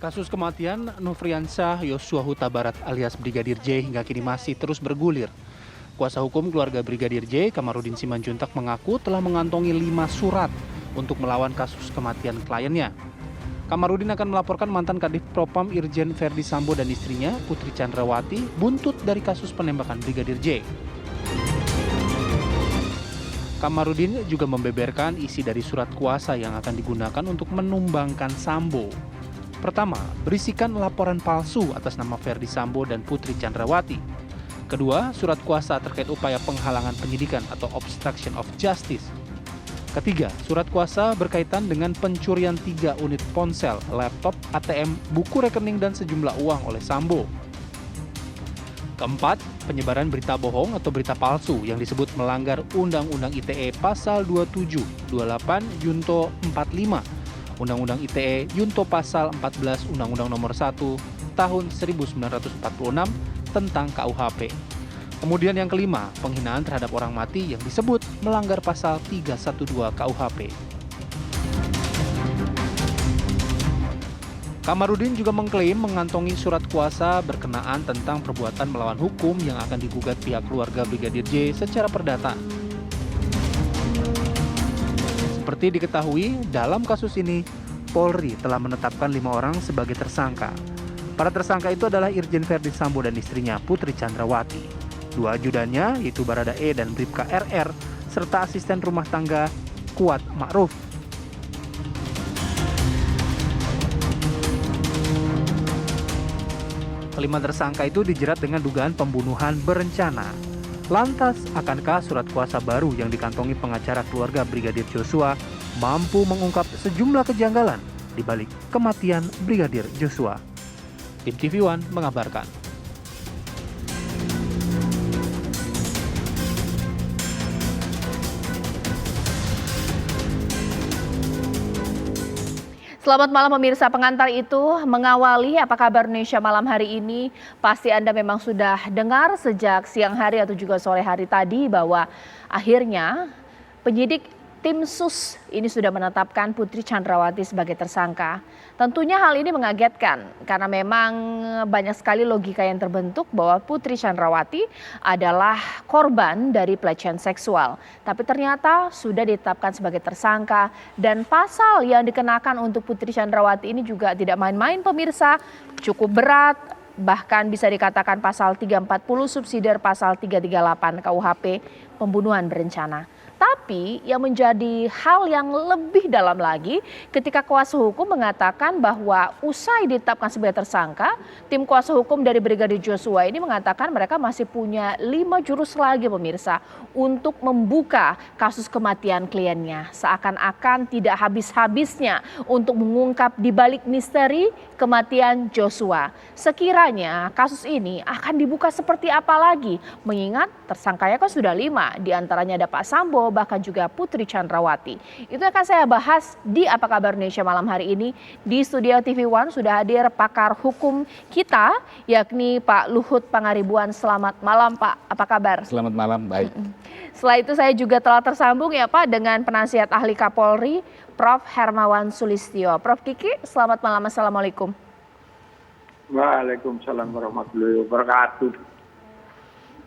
Kasus kematian Nofriansyah Yosua Huta Barat alias Brigadir J hingga kini masih terus bergulir. Kuasa hukum keluarga Brigadir J, Kamarudin Simanjuntak mengaku telah mengantongi 5 surat untuk melawan kasus kematian kliennya. Kamarudin akan melaporkan mantan Kadif Propam Irjen Verdi Sambo dan istrinya, Putri Chandrawati, buntut dari kasus penembakan Brigadir J. Kamarudin juga membeberkan isi dari surat kuasa yang akan digunakan untuk menumbangkan Sambo. Pertama, berisikan laporan palsu atas nama Verdi Sambo dan Putri Chandrawati. Kedua, surat kuasa terkait upaya penghalangan penyidikan atau obstruction of justice. Ketiga, surat kuasa berkaitan dengan pencurian 3 unit ponsel, laptop, ATM, buku rekening dan sejumlah uang oleh Sambo. Keempat, penyebaran berita bohong atau berita palsu yang disebut melanggar Undang-Undang ITE Pasal 27, 28, Junto 45, Undang-Undang ITE Junto Pasal 14 Undang-Undang Nomor 1 Tahun 1946 tentang KUHP. Kemudian yang kelima, penghinaan terhadap orang mati yang disebut melanggar Pasal 312 KUHP. Kamarudin juga mengklaim mengantongi surat kuasa berkenaan tentang perbuatan melawan hukum yang akan digugat pihak keluarga Brigadir J secara perdata. Seperti diketahui, dalam kasus ini, Polri telah menetapkan 5 orang sebagai tersangka. Para tersangka itu adalah Irjen Verdi Sambo dan istrinya, Putri Chandrawati. 2 ajudannya, yaitu Barada E dan Bribka RR, serta asisten rumah tangga Kuat Ma'ruf. Kelima tersangka itu dijerat dengan dugaan pembunuhan berencana. Lantas, akankah surat kuasa baru yang dikantongi pengacara keluarga Brigadir Joshua mampu mengungkap sejumlah kejanggalan di balik kematian Brigadir Joshua? Tim TV One mengabarkan. Selamat malam pemirsa, pengantar itu mengawali apa kabar Indonesia malam hari ini. Pasti Anda memang sudah dengar sejak siang hari atau juga sore hari tadi bahwa akhirnya penyidik tim SUS ini sudah menetapkan Putri Chandrawati sebagai tersangka. Tentunya hal ini mengagetkan karena memang banyak sekali logika yang terbentuk bahwa Putri Chandrawati adalah korban dari pelecehan seksual. Tapi ternyata sudah ditetapkan sebagai tersangka dan pasal yang dikenakan untuk Putri Chandrawati ini juga tidak main-main pemirsa, cukup berat. Bahkan bisa dikatakan pasal 340 subsidiar pasal 338 KUHP pembunuhan berencana. Tapi yang menjadi hal yang lebih dalam lagi ketika kuasa hukum mengatakan bahwa usai ditetapkan sebagai tersangka, tim kuasa hukum dari Brigadir Joshua ini mengatakan mereka masih punya 5 jurus lagi pemirsa untuk membuka kasus kematian kliennya. Seakan-akan tidak habis-habisnya untuk mengungkap di balik misteri kematian Joshua. Sekiranya kasus ini akan dibuka seperti apa lagi? Mengingat tersangkanya kan sudah 5, diantaranya ada Pak Sambo, bahkan juga Putri Chandrawati. Itu akan saya bahas di Apa Kabar Indonesia malam hari ini. Di studio TV One sudah hadir pakar hukum kita, yakni Pak Luhut Pangaribuan. Selamat malam Pak, apa kabar? Selamat malam, baik. Setelah itu saya juga telah tersambung ya Pak dengan penasihat ahli Kapolri, Prof. Hermawan Sulistyo. Prof. Kiki, selamat malam, Assalamualaikum. Waalaikumsalam warahmatullahi wabarakatuh.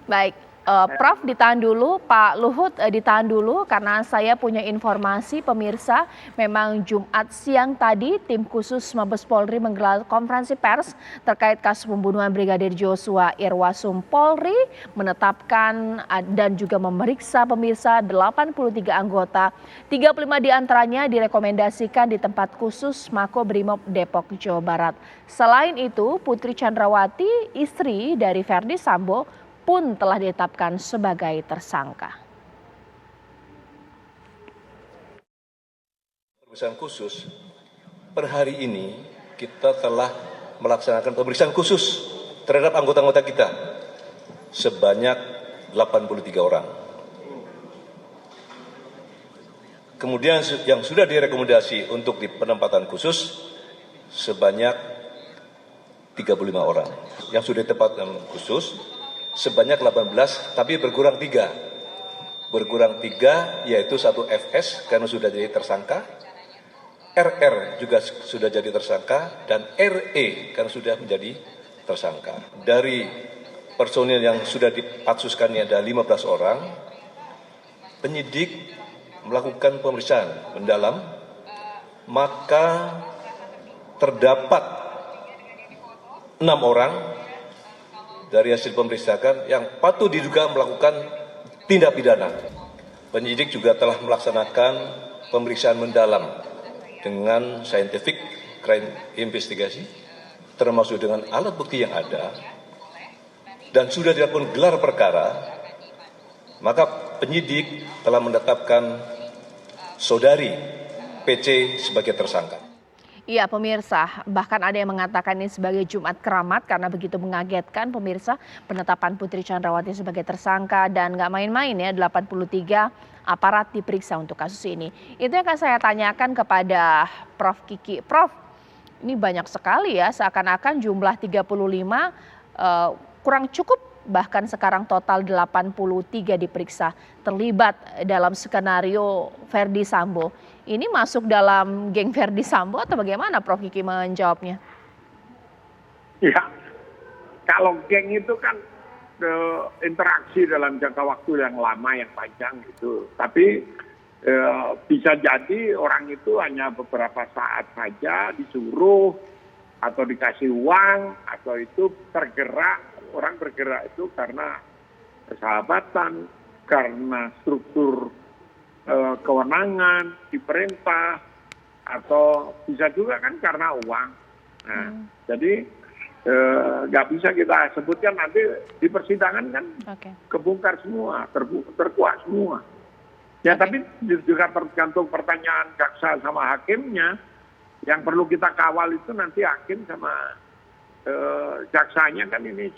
Baik. Prof ditahan dulu, Pak Luhut ditahan dulu karena saya punya informasi pemirsa memang Jumat siang tadi tim khusus Mabes Polri menggelar konferensi pers terkait kasus pembunuhan Brigadir Joshua. Irwasum Polri menetapkan dan juga memeriksa pemirsa 83 anggota, 35 diantaranya direkomendasikan di tempat khusus Makobrimob Depok, Jawa Barat. Selain itu Putri Chandrawati, istri dari Verdi Sambo, pun telah ditetapkan sebagai tersangka. Pemeriksaan khusus, per hari ini kita telah melaksanakan pemeriksaan khusus terhadap anggota-anggota kita sebanyak 83 orang. Kemudian yang sudah direkomendasi untuk di penempatan khusus sebanyak 35 orang. Yang sudah ditempatkan khusus sebanyak 18, tapi berkurang 3. Berkurang 3 yaitu 1 FS karena sudah jadi tersangka. RR juga sudah jadi tersangka, dan RE kan sudah menjadi tersangka. Dari personil yang sudah dipatsuskan ini ada 15 orang, penyidik melakukan pemeriksaan mendalam, maka terdapat 6 orang dari hasil pemeriksaan yang patut diduga melakukan tindak pidana. Penyidik juga telah melaksanakan pemeriksaan mendalam dengan scientific crime investigasi, termasuk dengan alat bukti yang ada, dan sudah dilakukan gelar perkara, maka penyidik telah menetapkan saudari PC sebagai tersangka. Iya pemirsa, bahkan ada yang mengatakan ini sebagai Jumat keramat karena begitu mengagetkan pemirsa penetapan Putri Chandrawati sebagai tersangka, dan nggak main-main ya, 83 aparat diperiksa untuk kasus ini. Itu yang akan saya tanyakan kepada Prof. Kiki. Prof, ini banyak sekali ya, seakan-akan jumlah 35 kurang cukup, bahkan sekarang total 83 diperiksa terlibat dalam skenario Verdi Sambo. Ini masuk dalam geng Verdi Sambo atau bagaimana Prof. Kiki menjawabnya? Ya, kalau geng itu kan interaksi dalam jangka waktu yang lama, yang panjang gitu. Tapi bisa jadi orang itu hanya beberapa saat saja disuruh atau dikasih uang, atau itu tergerak, orang bergerak itu karena persahabatan, karena struktur kewenangan di perintah, atau bisa juga kan karena uang. Nah, jadi nggak bisa kita sebutkan, nanti di persidangan kan kebongkar semua, terkuak semua. Ya tapi juga tergantung pertanyaan jaksa sama hakimnya. Yang perlu kita kawal itu nanti hakim sama jaksanya kan ini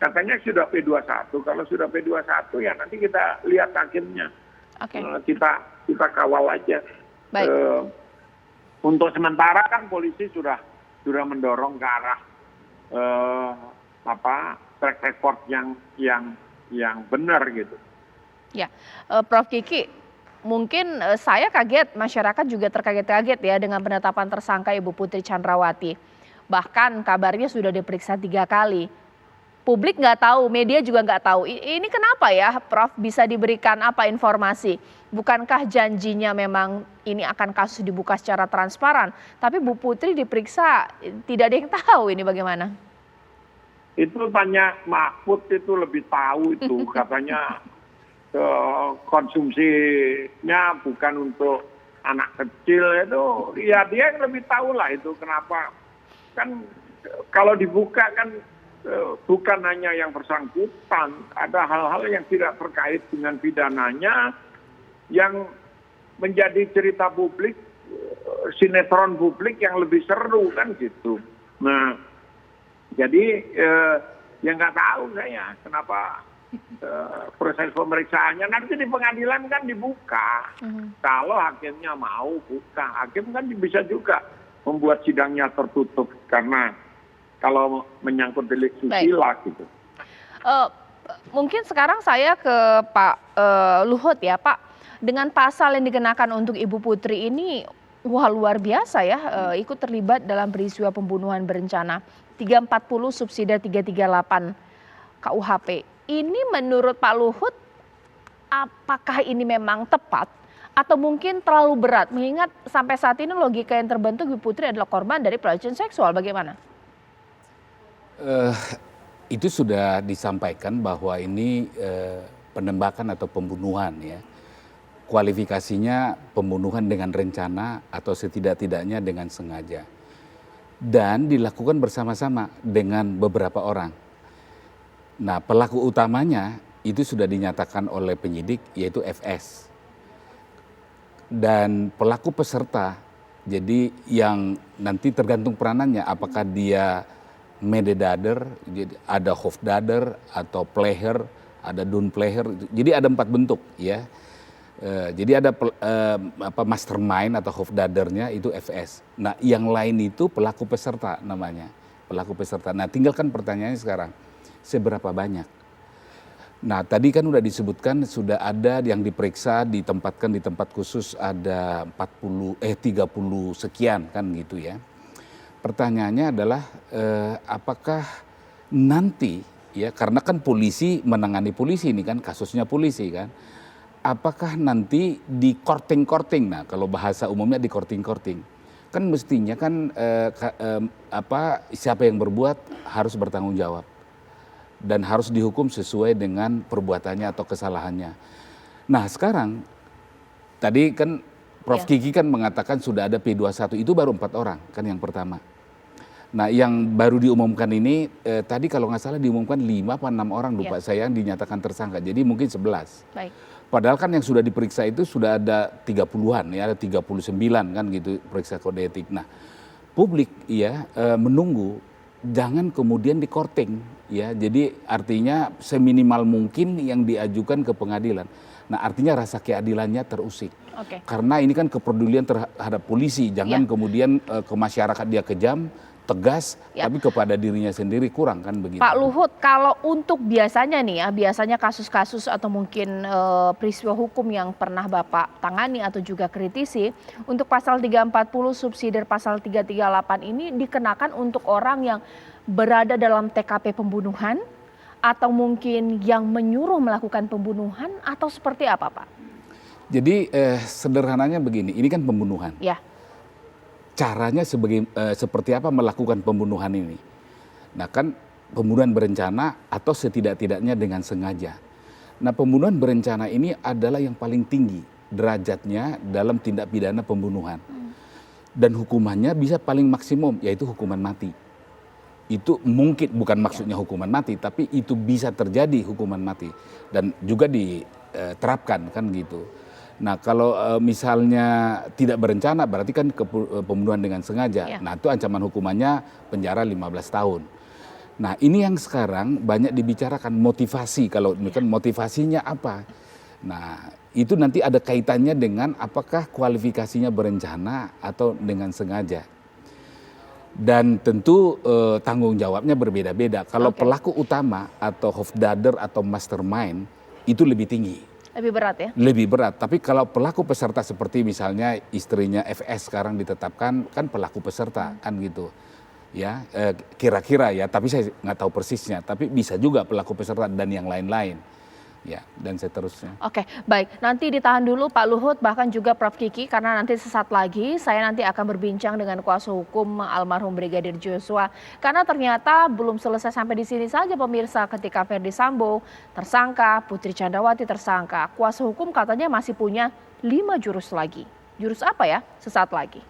katanya sudah P21. Kalau sudah P21 ya nanti kita lihat hakimnya. Kita kawal aja. Untuk sementara kan polisi sudah mendorong ke arah track record yang benar gitu. Ya, Prof. Kiki, mungkin saya kaget, masyarakat juga terkaget-kaget ya dengan penetapan tersangka Ibu Putri Chandrawati. Bahkan kabarnya sudah diperiksa 3 kali. Publik nggak tahu, media juga nggak tahu. Ini kenapa ya, Prof? Bisa diberikan apa informasi? Bukankah janjinya memang ini akan kasus dibuka secara transparan? Tapi Bu Putri diperiksa, tidak ada yang tahu ini bagaimana? Itu tanya Mahfud, itu lebih tahu itu. Katanya konsumsinya bukan untuk anak kecil itu. Ya dia yang lebih tahu lah itu kenapa. Kan kalau dibuka kan bukan hanya yang bersangkutan, ada hal-hal yang tidak terkait dengan pidananya yang menjadi cerita publik, sinetron publik yang lebih seru kan gitu. Nah, jadi ya nggak tahu saya kenapa proses pemeriksaannya nanti di pengadilan kan dibuka. Kalau hakimnya mau buka, hakim kan bisa juga membuat sidangnya tertutup karena kalau menyangkut delik susila gitu. Mungkin sekarang saya ke Pak Luhut ya Pak. Dengan pasal yang dikenakan untuk Ibu Putri ini, wah luar biasa ya, ikut terlibat dalam peristiwa pembunuhan berencana. 340 subsidi 338 KUHP. Ini menurut Pak Luhut, apakah ini memang tepat? Atau mungkin terlalu berat? Mengingat sampai saat ini logika yang terbentuk Ibu Putri adalah korban dari pelecehan seksual, bagaimana? Itu sudah disampaikan bahwa ini penembakan atau pembunuhan ya. Kualifikasinya pembunuhan dengan rencana atau setidak-tidaknya dengan sengaja. Dan dilakukan bersama-sama dengan beberapa orang. Nah, pelaku utamanya itu sudah dinyatakan oleh penyidik yaitu FS. Dan pelaku peserta, jadi yang nanti tergantung peranannya apakah dia mededader, ada hoofdader atau pleher, ada downpleher. Jadi ada 4 bentuk ya. Jadi ada mastermind atau hoofdadernya itu FS. Nah, yang lain itu pelaku peserta namanya, pelaku peserta. Nah, tinggalkan pertanyaannya sekarang, seberapa banyak? Nah, tadi kan udah disebutkan sudah ada yang diperiksa, ditempatkan di tempat khusus ada 30 sekian kan gitu ya. Pertanyaannya adalah apakah nanti ya, karena kan polisi menangani polisi ini kan, kasusnya polisi kan. Apakah nanti di korting-korting, nah kalau bahasa umumnya di korting-korting, kan mestinya kan siapa yang berbuat harus bertanggung jawab dan harus dihukum sesuai dengan perbuatannya atau kesalahannya. Nah sekarang tadi kan Prof. Kiki kan mengatakan sudah ada P21, itu baru 4 orang kan yang pertama. Nah yang baru diumumkan ini tadi kalau nggak salah diumumkan 5 atau 6 orang, lupa saya, yang dinyatakan tersangka, jadi mungkin 11. Baik. Padahal kan yang sudah diperiksa itu sudah ada 30-an ya, ada 39 kan gitu periksa kode etik. Nah publik ya menunggu jangan kemudian dikorting ya, jadi artinya seminimal mungkin yang diajukan ke pengadilan. Nah artinya rasa keadilannya terusik. Karena ini kan kepedulian terhadap polisi, jangan kemudian ke masyarakat dia kejam, tegas, tapi kepada dirinya sendiri kurang kan begitu. Pak Luhut, kalau untuk biasanya nih ya, biasanya kasus-kasus atau mungkin peristiwa hukum yang pernah Bapak tangani atau juga kritisi, untuk pasal 340 subsidiar pasal 338 ini dikenakan untuk orang yang berada dalam TKP pembunuhan atau mungkin yang menyuruh melakukan pembunuhan atau seperti apa Pak? Jadi sederhananya begini, ini kan pembunuhan. Ya. Caranya seperti apa melakukan pembunuhan ini? Nah kan pembunuhan berencana atau setidak-tidaknya dengan sengaja. Nah pembunuhan berencana ini adalah yang paling tinggi derajatnya dalam tindak pidana pembunuhan. Dan hukumannya bisa paling maksimum, yaitu hukuman mati. Itu mungkin bukan maksudnya hukuman mati, tapi itu bisa terjadi hukuman mati. Dan juga diterapkan kan gitu. Nah kalau misalnya tidak berencana berarti kan pembunuhan dengan sengaja. Nah itu ancaman hukumannya penjara 15 tahun. Nah ini yang sekarang banyak dibicarakan motivasi, kalau kan motivasinya apa. Nah itu nanti ada kaitannya dengan apakah kualifikasinya berencana atau dengan sengaja. Dan tentu tanggung jawabnya berbeda-beda. Kalau pelaku utama atau hoofddader atau mastermind itu lebih tinggi. Lebih berat ya? Lebih berat, tapi kalau pelaku peserta seperti misalnya istrinya FS sekarang ditetapkan kan pelaku peserta kan gitu. Ya kira-kira ya, tapi saya nggak tahu persisnya, tapi bisa juga pelaku peserta dan yang lain-lain. Ya, dan seterusnya. Oke, baik. Nanti ditahan dulu Pak Luhut, bahkan juga Prof. Kiki, karena nanti sesaat lagi saya nanti akan berbincang dengan kuasa hukum almarhum Brigadir Joshua. Karena ternyata belum selesai sampai di sini saja pemirsa, ketika Ferdy Sambo tersangka, Putri Candrawati tersangka. Kuasa hukum katanya masih punya 5 jurus lagi. Jurus apa ya? Sesaat lagi.